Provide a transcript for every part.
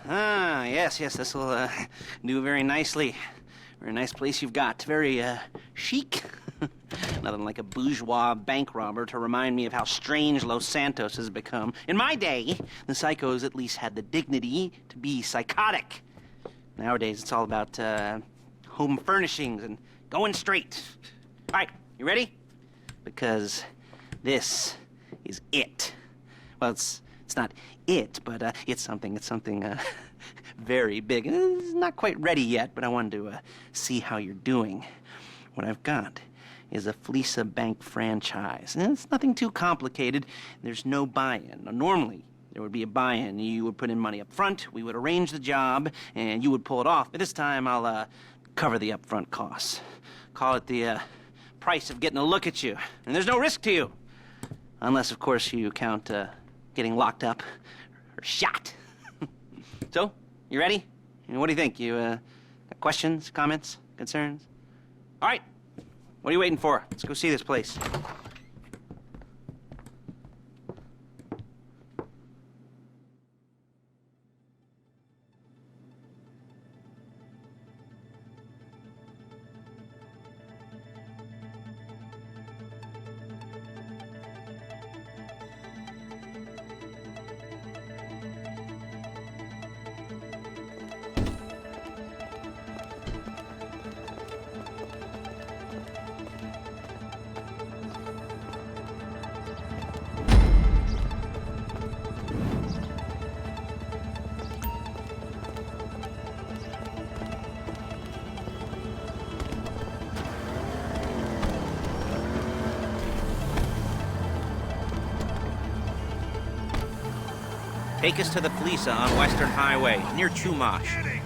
Yes, this will do very nicely. Very nice place you've got. Very chic. Nothing like a bourgeois bank robber to remind me of how strange Los Santos has become. In my day, the psychos at least had the dignity to be psychotic. Nowadays, it's all about home furnishings and going straight. All right, you ready? Because this is it. Well, it's not it, but it's something very big. It's not quite ready yet, but I wanted to see how you're doing. What I've got is a Fleeca Bank franchise. And it's nothing too complicated. There's no buy-in. Now, normally, there would be a buy-in. You would put in money up front, we would arrange the job, and you would pull it off. But this time, I'll cover the upfront costs. Call it the price of getting a look at you. And there's no risk to you. Unless, of course, you count getting locked up or shot. So, you ready? What do you think? You got questions, comments, concerns? All right. What are you waiting for? Let's go see this place. Take us to the Fleeca on Western Highway, near Chumash.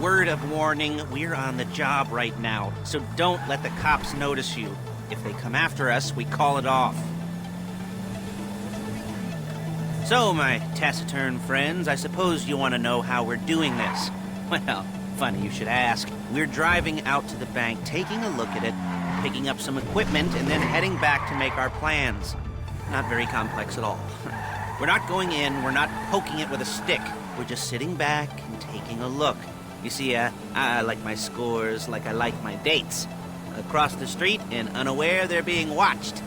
Word of warning, we're on the job right now, so don't let the cops notice you. If they come after us, we call it off. So, my taciturn friends, I suppose you want to know how we're doing this. Well, funny you should ask. We're driving out to the bank, taking a look at it, picking up some equipment, and then heading back to make our plans. Not very complex at all. We're not going in, we're not poking it with a stick. We're just sitting back and taking a look. You see, I like my scores like I like my dates. Across the street and unaware they're being watched.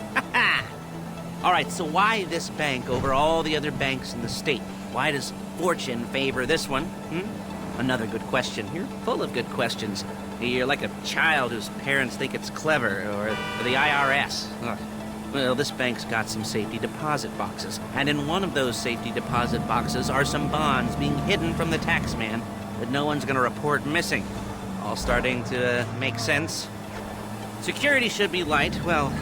All right, so why this bank over all the other banks in the state? Why does fortune favor this one? Another good question. You're full of good questions. You're like a child whose parents think it's clever, or the IRS. Ugh. Well, this bank's got some safety deposit boxes, and in one of those safety deposit boxes are some bonds being hidden from the taxman that no one's gonna report missing. All starting to make sense. Security should be light, well,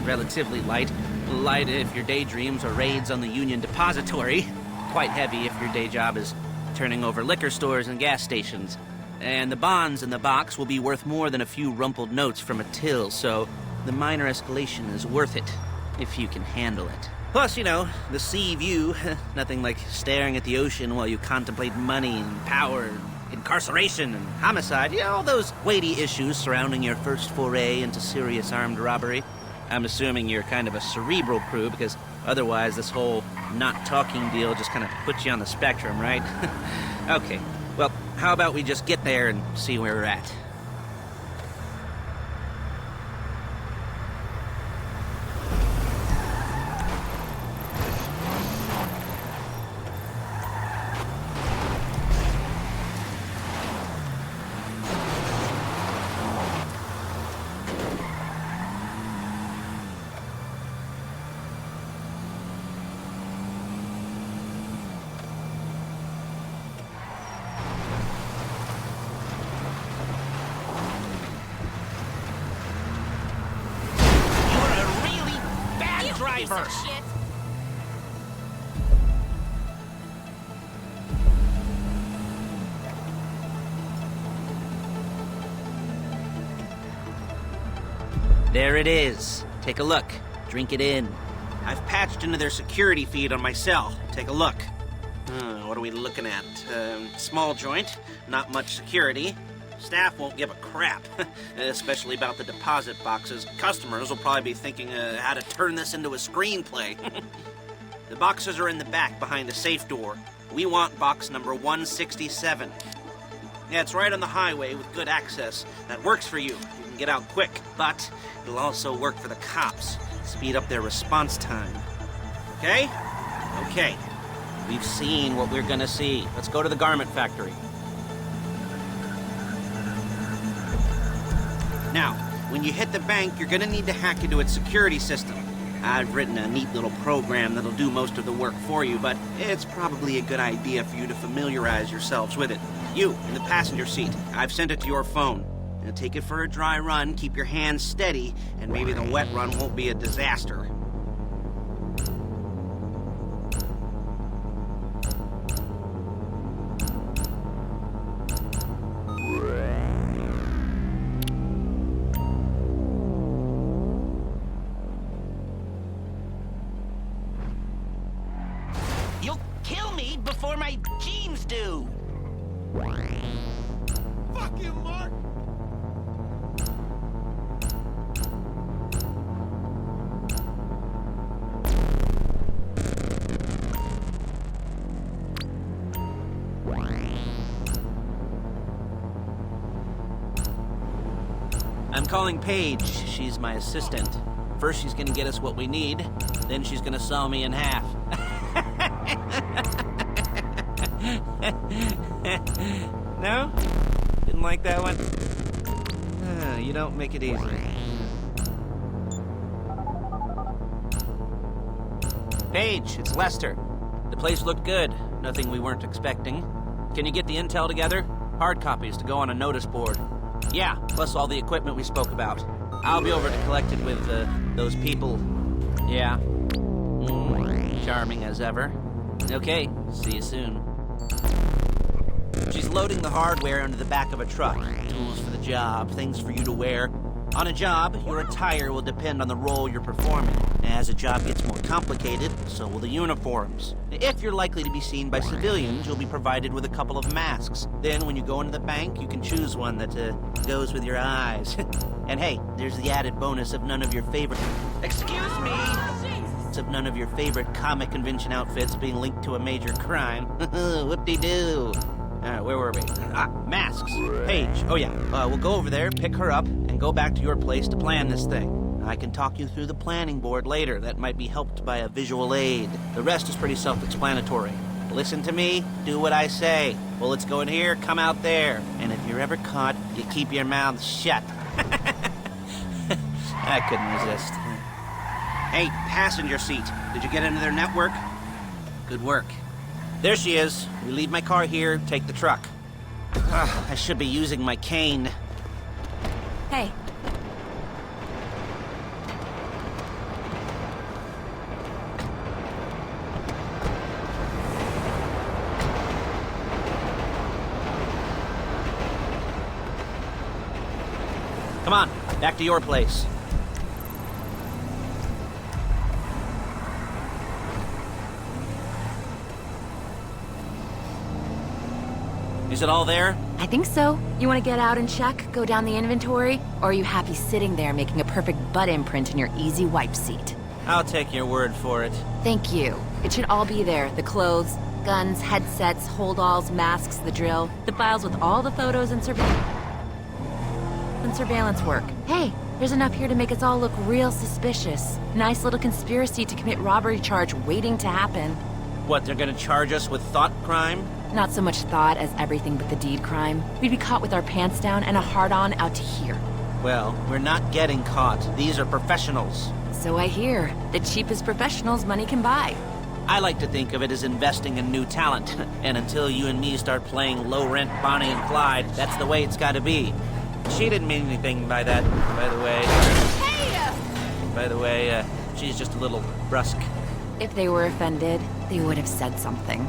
relatively light. Light if your daydreams are raids on the Union Depository. Quite heavy if your day job is turning over liquor stores and gas stations. And the bonds in the box will be worth more than a few rumpled notes from a till, so the minor escalation is worth it, if you can handle it. Plus, you know, the sea view, nothing like staring at the ocean while you contemplate money and power, incarceration and homicide, all those weighty issues surrounding your first foray into serious armed robbery. I'm assuming you're kind of a cerebral crew, because otherwise this whole not talking deal just kind of puts you on the spectrum, right? Okay, well, how about we just get there and see where we're at? Driver. There it is. Take a look. Drink it in. I've patched into their security feed on my cell. Take a look. What are we looking at? Small joint, not much security. Staff won't give a crap, especially about the deposit boxes. Customers will probably be thinking how to turn this into a screenplay. The boxes are in the back behind the safe door. We want box number 167. Yeah, it's right on the highway with good access. That works for you. You can get out quick, but it'll also work for the cops. Speed up their response time. Okay? Okay. We've seen what we're gonna see. Let's go to the garment factory. Now, when you hit the bank, you're gonna need to hack into its security system. I've written a neat little program that'll do most of the work for you, but it's probably a good idea for you to familiarize yourselves with it. You, in the passenger seat, I've sent it to your phone. Now take it for a dry run, keep your hands steady, and maybe the wet run won't be a disaster. You'll kill me before my jeans do! Fuck you, Mark! I'm calling Paige. She's my assistant. First she's gonna get us what we need, then she's gonna saw me in half. No? Didn't like that one? You don't make it easy. Paige, it's Lester. The place looked good. Nothing we weren't expecting. Can you get the intel together? Hard copies to go on a notice board. Yeah, plus all the equipment we spoke about. I'll be over to collect it with, those people. Yeah. Charming as ever. Okay, see you soon. She's loading the hardware into the back of a truck. Tools for the job, things for you to wear. On a job, your attire will depend on the role you're performing. As a job gets more complicated, so will the uniforms. If you're likely to be seen by civilians, you'll be provided with a couple of masks. Then when you go into the bank, you can choose one that goes with your eyes. And hey, there's the added bonus of none of your favorite... Excuse me! Of none of your favorite comic convention outfits being linked to a major crime. Whoop-de-doo. Where were we? Masks. Paige. Oh, yeah. We'll go over there, pick her up, and go back to your place to plan this thing. I can talk you through the planning board later. That might be helped by a visual aid. The rest is pretty self-explanatory. Listen to me, do what I say. Bullets go in here, come out there. And if you're ever caught, you keep your mouth shut. I couldn't resist. Hey, passenger seat. Did you get into their network? Good work. There she is. We leave my car here, take the truck. I should be using my cane. Hey. Come on, back to your place. Is it all there? I think so. You want to get out and check, go down the inventory? Or are you happy sitting there making a perfect butt imprint in your easy wipe seat? I'll take your word for it. Thank you. It should all be there. The clothes, guns, headsets, holdalls, masks, the drill. The files with all the photos and surveillance work. Hey, there's enough here to make us all look real suspicious. Nice little conspiracy to commit robbery charge waiting to happen. What, they're gonna charge us with thought crime? Not so much thought as everything but the deed crime. We'd be caught with our pants down and a hard-on out to here. Well, we're not getting caught. These are professionals. So I hear. The cheapest professionals money can buy. I like to think of it as investing in new talent. And until you and me start playing low-rent Bonnie and Clyde, that's the way it's gotta be. She didn't mean anything by that, by the way. Hey! By the way, she's just a little brusque. If they were offended, they would have said something.